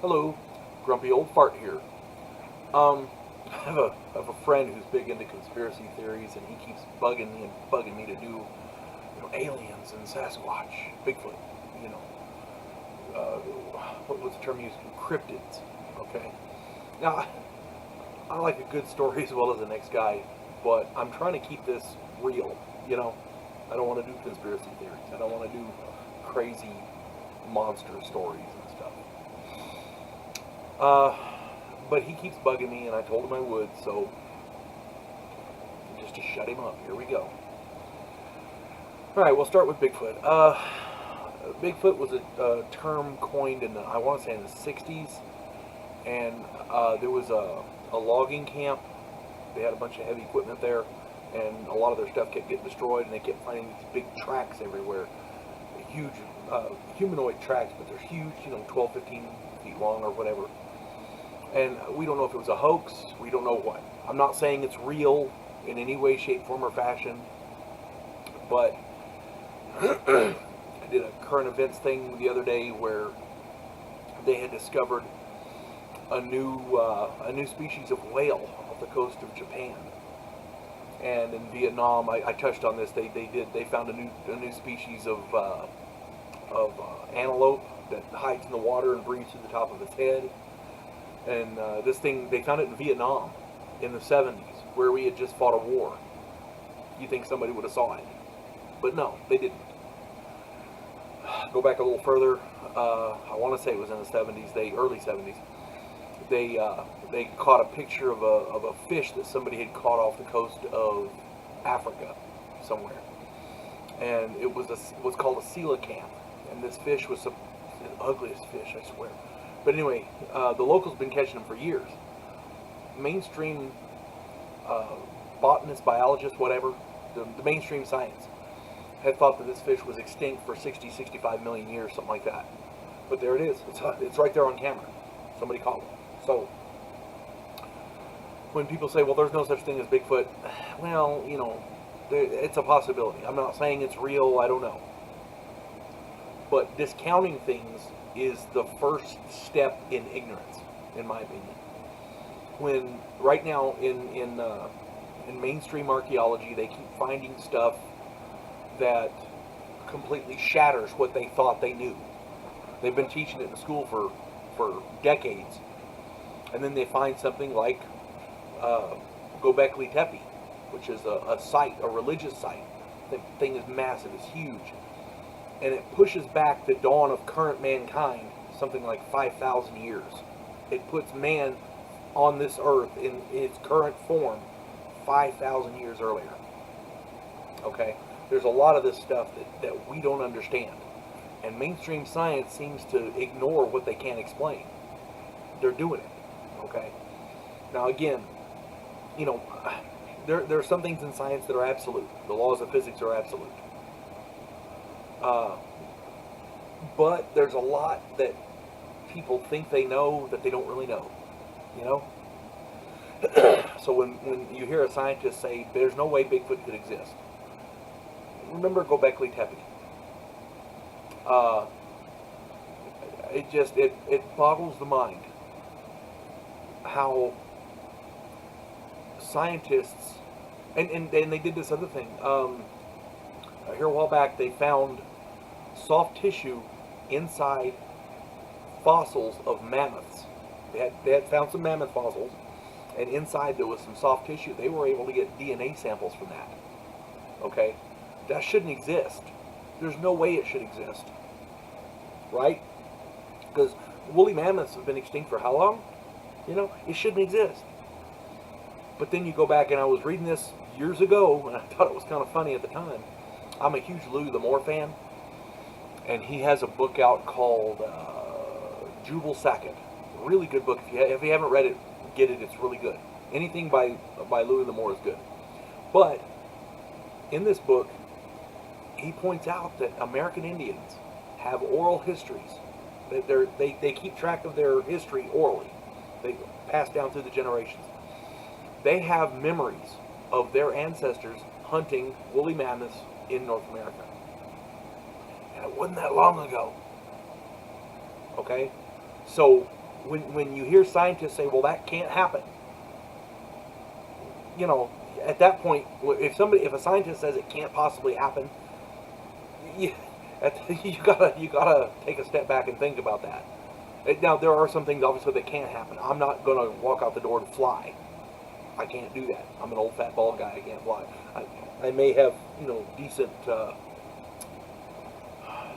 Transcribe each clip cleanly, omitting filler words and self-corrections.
Hello, grumpy old fart here. I have a friend who's big into conspiracy theories, and he keeps bugging me to do, aliens and Sasquatch, Bigfoot, you know, what was the term used? Cryptids. Okay. Now, I like a good story as well as the next guy, but I'm trying to keep this real. I don't want to do conspiracy theories. I don't want to do crazy monster stories and stuff. But he keeps bugging me, and I told him I would, so just to shut him up, here we go. Alright, we'll start with Bigfoot. Bigfoot was a term coined in I want to say in the 60s, and there was a logging camp. They had a bunch of heavy equipment there, and a lot of their stuff kept getting destroyed, and they kept finding these big tracks everywhere. Huge humanoid tracks, but they're huge, 12, 15 feet long or whatever. And we don't know if it was a hoax. We don't know what. I'm not saying it's real in any way, shape, form, or fashion. But I did a current events thing the other day where they had discovered a new species of whale off the coast of Japan. And in Vietnam, I touched on this. They found a new species of antelope that hides in the water and breathes through the top of its head. And this thing, they found it in Vietnam in the 70s, where we had just fought a war. You think somebody would have saw it. But no, they didn't. Go back a little further, I want to say it was in the 70s, early 70s. They caught a picture of a fish that somebody had caught off the coast of Africa somewhere. And it was what's called a coelacanth. And this fish was the ugliest fish, I swear. But anyway, the locals been catching them for years. Mainstream botanists, biologists, whatever, the mainstream science had thought that this fish was extinct for 60, 65 million years, something like that. But there it is. It's right there on camera. Somebody caught one. So when people say, well, there's no such thing as Bigfoot, well, it's a possibility. I'm not saying it's real. I don't know. But discounting things is the first step in ignorance, in my opinion. When right now in mainstream archaeology, they keep finding stuff that completely shatters what they thought they knew. They've been teaching it in school for decades, and then they find something like Göbekli Tepe, which is a site, a religious site. The thing is massive, it's huge. And it pushes back the dawn of current mankind something like 5,000 years. It puts man on this earth in its current form 5,000 years earlier. Okay? There's a lot of this stuff that we don't understand. And mainstream science seems to ignore what they can't explain. They're doing it. Okay? Now again, there are some things in science that are absolute. The laws of physics are absolute. But there's a lot that people think they know that they don't really know, So when you hear a scientist say there's no way Bigfoot could exist, remember Göbekli Tepe. It boggles the mind how scientists and they did this other thing. Here a while back, they found soft tissue inside fossils of mammoths. They had found some mammoth fossils, and inside there was some soft tissue. They were able to get DNA samples from that. Okay? That shouldn't exist. There's no way it should exist. Right? Because woolly mammoths have been extinct for how long? It shouldn't exist. But then you go back, and I was reading this years ago, and I thought it was kind of funny at the time. I'm a huge Louis L'Amour fan, and he has a book out called Jubal Sackett. Really good book. If you haven't read it, get it. It's really good. Anything by Louis L'Amour is good. But in this book, he points out that American Indians have oral histories. They keep track of their history orally. They pass down through the generations. They have memories of their ancestors hunting woolly mammoths in North America. And it wasn't that long ago. Okay? So when you hear scientists say, well, that can't happen, you know, at that point, if a scientist says it can't possibly happen, you, you gotta take a step back and think about that. Now, there are some things obviously that can't happen. I'm not gonna walk out the door to fly. I can't do that. I'm an old fat bald guy. I can't fly. I may have, you know, decent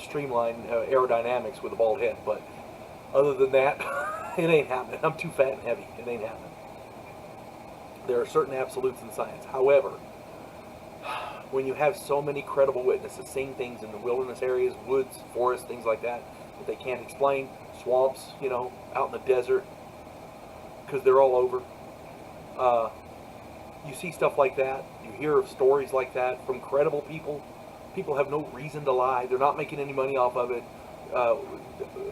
streamlined aerodynamics with a bald head, but other than that, it ain't happening. I'm too fat and heavy. It ain't happening. There are certain absolutes in science. However, when you have so many credible witnesses seeing things in the wilderness areas, woods, forests, things like that, that they can't explain, swamps, you know, out in the desert, because they're all over. You see stuff like that. You hear of stories like that from credible people. People have no reason to lie. They're not making any money off of it.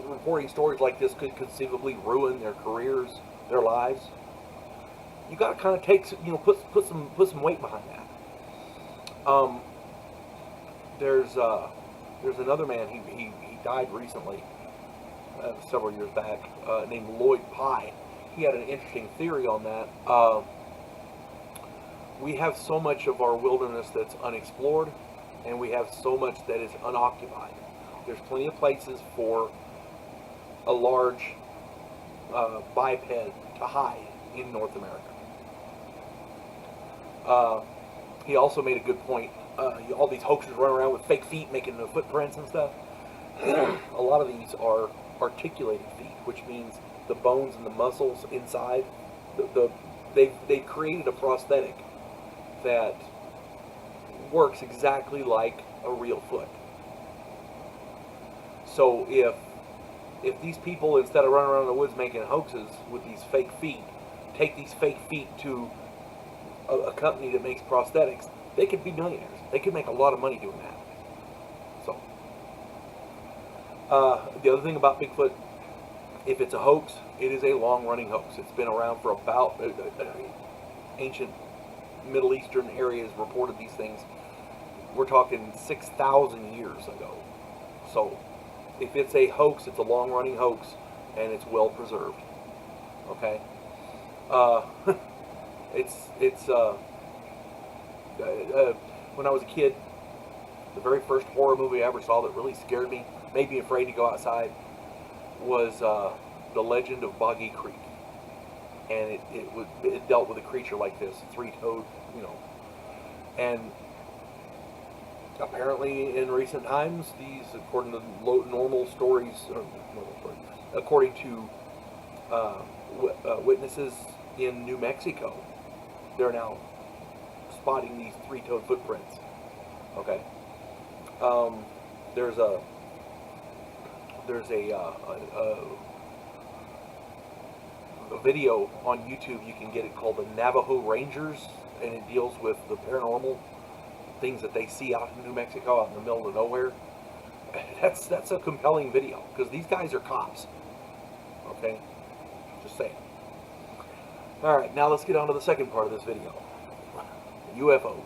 Reporting stories like this could conceivably ruin their careers, their lives. You got to kind of take, you know, put some weight behind that. There's another man. He died recently, several years back, named Lloyd Pye. He had an interesting theory on that. We have so much of our wilderness that's unexplored, and we have so much that is unoccupied. There's plenty of places for a large biped to hide in North America. He also made a good point. All these hoaxers run around with fake feet making the footprints and stuff. A lot of these are articulated feet, which means the bones and the muscles inside, they've created a prosthetic that works exactly like a real foot. So if these people, instead of running around in the woods making hoaxes with these fake feet, take these fake feet to a company that makes prosthetics, they could be millionaires. They could make a lot of money doing that. So, the other thing about Bigfoot, if it's a hoax, it is a long-running hoax. It's been around for about ancient Middle Eastern areas reported these things. We're talking 6,000 years ago. So, if it's a hoax, it's a long-running hoax, and it's well preserved. Okay. When I was a kid, the very first horror movie I ever saw that really scared me, made me afraid to go outside, was The Legend of Boggy Creek. And it dealt with a creature like this, three-toed, you know. And apparently in recent times, these, according to normal stories, according to witnesses in New Mexico, they're now spotting these three-toed footprints. Okay. There's a video on YouTube, you can get it, called the Navajo Rangers, and it deals with the paranormal things that they see out in New Mexico, out in the middle of nowhere. That's a compelling video, because these guys are cops. Okay? Just saying. Alright, now let's get on to the second part of this video. UFOs.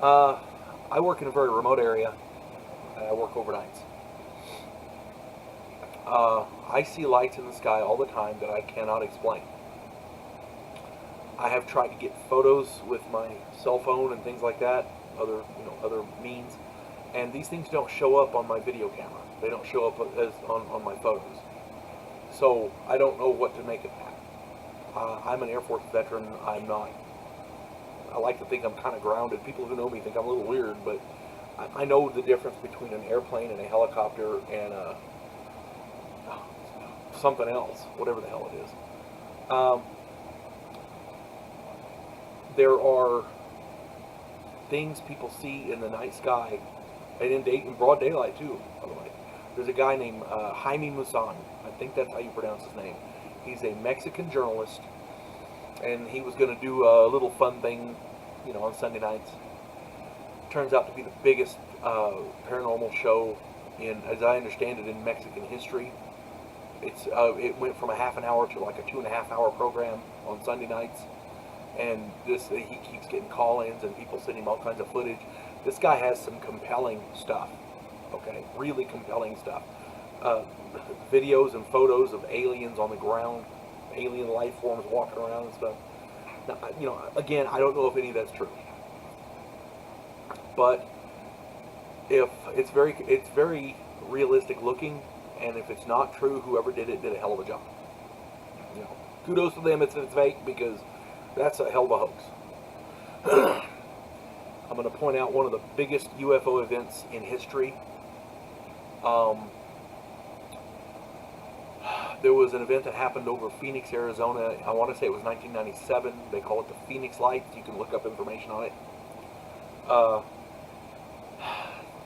I work in a very remote area. I work overnights. I see lights in the sky all the time that I cannot explain. I have tried to get photos with my cell phone and things like that, other means, and these things don't show up on my video camera. They don't show up as on my photos. So I don't know what to make of that. I'm an Air Force veteran. I'm not. I like to think I'm kind of grounded. People who know me think I'm a little weird, but I know the difference between an airplane and a helicopter and something else, whatever the hell it is. There are things people see in the night sky, and in broad daylight too, by the way. There's a guy named Jaime Maussan. I think that's how you pronounce his name. He's a Mexican journalist, and he was going to do a little fun thing, on Sunday nights. Turns out to be the biggest paranormal show as I understand it, in Mexican history. It went from a half an hour to like a 2.5 hour program on Sunday nights, and he keeps getting call-ins and people sending him all kinds of footage. This guy has some compelling stuff. Okay, really compelling stuff. uh, videos and photos of aliens on the ground, alien life forms walking around and stuff. Now, you know, again, I don't know if any of that's true, but if it's very realistic looking, and if it's not true, whoever did it did a hell of a job. You know, kudos to them if it's fake, because that's a hell of a hoax. I'm going to point out one of the biggest UFO events in history. There was an event that happened over Phoenix, Arizona. I want to say it was 1997. They call it the Phoenix Lights. You can look up information on it.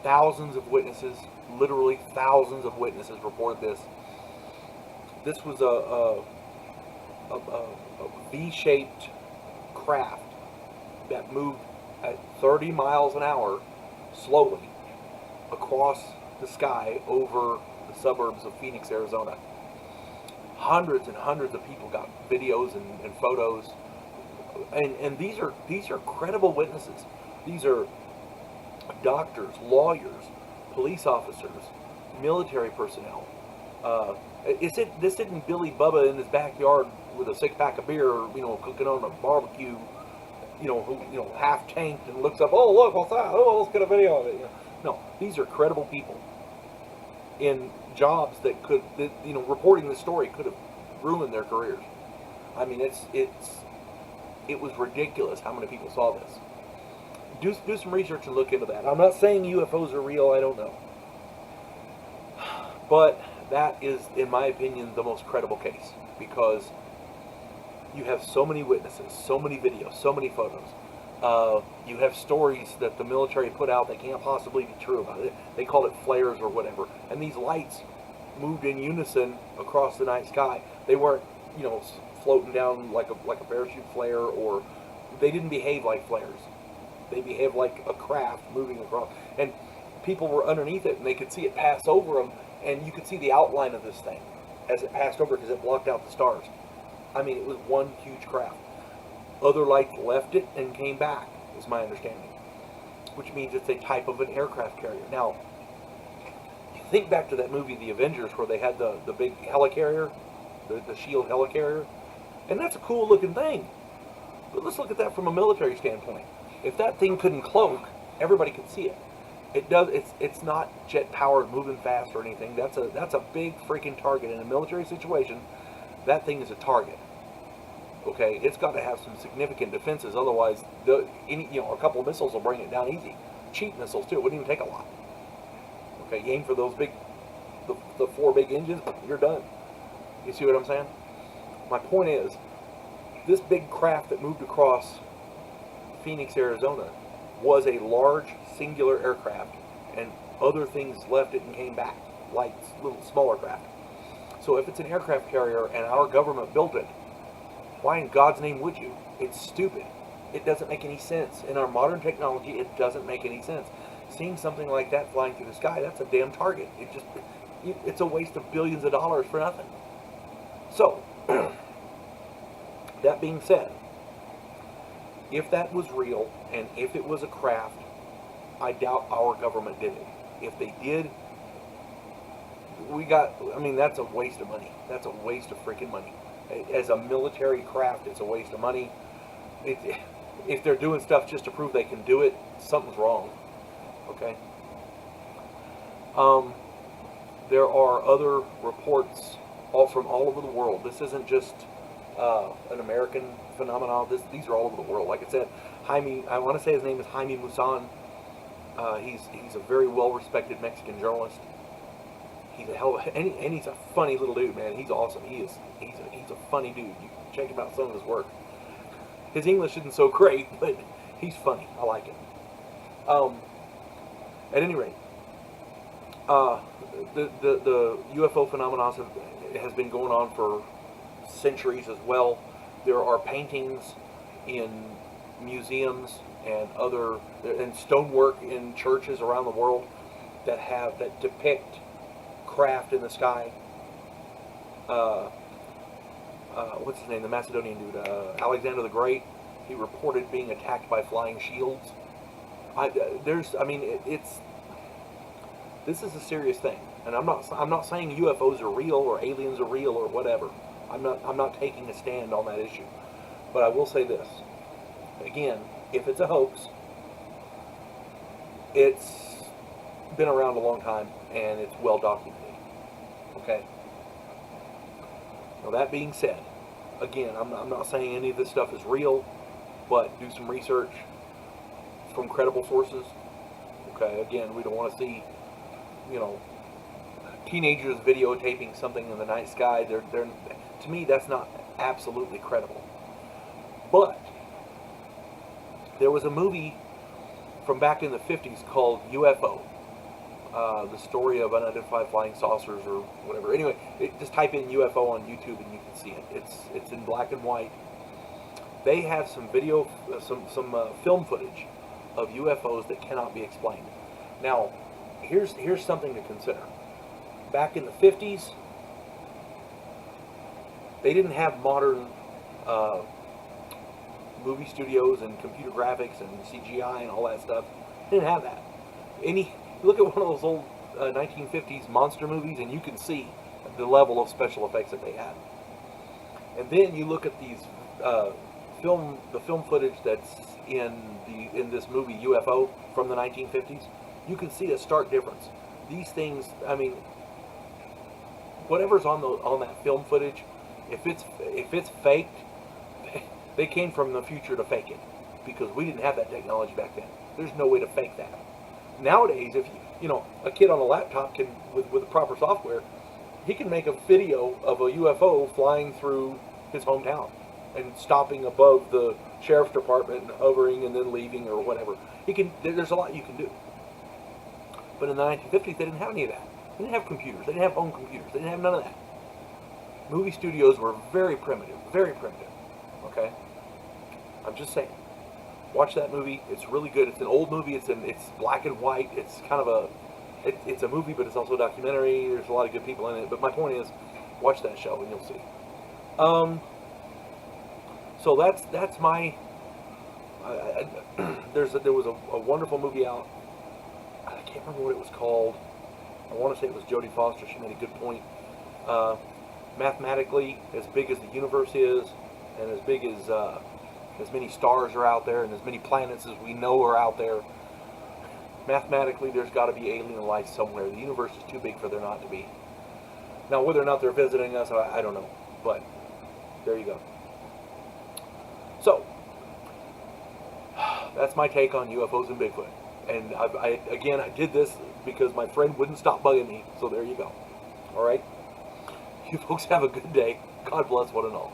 Thousands of witnesses, literally thousands of witnesses reported this. This was a V-shaped craft that moved at 30 miles an hour slowly across the sky over the suburbs of Phoenix, Arizona. Hundreds and hundreds of people got videos and photos, and these are credible witnesses. These are doctors, lawyers, police officers, military personnel. This isn't Billy Bubba in his backyard with a 6-pack of beer, you know, cooking on a barbecue, half tanked, and looks up, oh look, what's that? Oh, let's get a video of it. You know, no, these are credible people in jobs that reporting the story could have ruined their careers. I mean, it was ridiculous how many people saw this. Do some research and look into that. I'm not saying UFOs are real, I don't know. But that is, in my opinion, the most credible case, because you have so many witnesses, so many videos, so many photos. You have stories that the military put out that can't possibly be true about it. They call it flares or whatever. And these lights moved in unison across the night sky. They weren't, floating down like a parachute flare, or they didn't behave like flares. They behaved like a craft moving across. And people were underneath it, and they could see it pass over them, and you could see the outline of this thing as it passed over, because it blocked out the stars. I mean, it was one huge craft. Other lights left it and came back, is my understanding. Which means it's a type of an aircraft carrier. Now, think back to that movie, The Avengers, where they had the big helicarrier, the shield helicarrier. And that's a cool looking thing. But let's look at that from a military standpoint. If that thing couldn't cloak, everybody could see it. It's not jet powered, moving fast or anything. That's a big freaking target. In a military situation, that thing is a target. Okay, it's got to have some significant defenses. Otherwise, a couple of missiles will bring it down easy. Cheap missiles too. It wouldn't even take a lot. Okay, you aim for those the 4 big engines, you're done. You see what I'm saying? My point is, this big craft that moved across Phoenix, Arizona, was a large singular aircraft, and other things left it and came back, like little smaller craft. So if it's an aircraft carrier and our government built it, why in God's name would you? It's stupid. It doesn't make any sense. In our modern technology, it doesn't make any sense. Seeing something like that flying through the sky, that's a damn target. It's a waste of billions of dollars for nothing. So, that being said, if that was real, and if it was a craft, I doubt our government did it. If they did, that's a waste of money. That's a waste of freaking money. As a military craft, it's a waste of money. If they're doing stuff just to prove they can do it, something's wrong. Okay? There are other reports from all over the world. This isn't just an American phenomenon. These are all over the world. Like I said, I want to say his name is Jaime Maussan. He's a very well-respected Mexican journalist. He's and he's a funny little dude, man. He's awesome. He's a funny dude. You can check him out, some of his work. His English isn't so great, but he's funny. I like it. At any rate, the UFO phenomenon has been going on for centuries as well. There are paintings in museums and stonework in churches around the world that depict craft in the sky. What's his name? The Macedonian dude, Alexander the Great. He reported being attacked by flying shields. This is a serious thing, and I'm not saying UFOs are real or aliens are real or whatever. I'm not taking a stand on that issue. But I will say this. Again, if it's a hoax, it's been around a long time and it's well documented. Okay? Now that being said, again, I'm not saying any of this stuff is real, but do some research from credible sources. Okay, again, we don't want to see, teenagers videotaping something in the night sky. To me, that's not absolutely credible. But there was a movie from back in the 50s called UFO. The story of unidentified flying saucers or whatever. Anyway, just type in UFO on YouTube and you can see it. It's in black and white. They have some video, some film footage of UFOs that cannot be explained. Now, here's something to consider. Back in the 50s, they didn't have modern movie studios and computer graphics and CGI and all that stuff. They didn't have that. Look at one of those old 1950s monster movies, and you can see the level of special effects that they had. And then you look at these the film footage that's in this movie UFO from the 1950s. You can see a stark difference. These things, I mean, whatever's on that film footage, if it's faked, they came from the future to fake it, because we didn't have that technology back then. There's no way to fake that. Nowadays, if a kid on a laptop can, with the proper software, he can make a video of a UFO flying through his hometown and stopping above the sheriff's department and hovering and then leaving or whatever. There's a lot you can do. But in the 1950s, they didn't have any of that. They didn't have computers. They didn't have home computers. They didn't have none of that. Movie studios were very primitive. Very primitive. Okay? I'm just saying. Watch that movie. It's really good. It's an old movie. It's black and white. It's kind of it's a movie, but it's also a documentary. There's a lot of good people in it. But my point is, watch that show and you'll see. So that's my. There was a wonderful movie out. I can't remember what it was called. I want to say it was Jodie Foster. She made a good point. Mathematically, as big as the universe is, and as big as many stars are out there, and as many planets as we know are out there, mathematically, there's got to be alien life somewhere. The universe is too big for there not to be. Now, whether or not they're visiting us, I don't know. But there you go. So, that's my take on UFOs and Bigfoot. And I did this because my friend wouldn't stop bugging me. So there you go. All right? You folks have a good day. God bless one and all.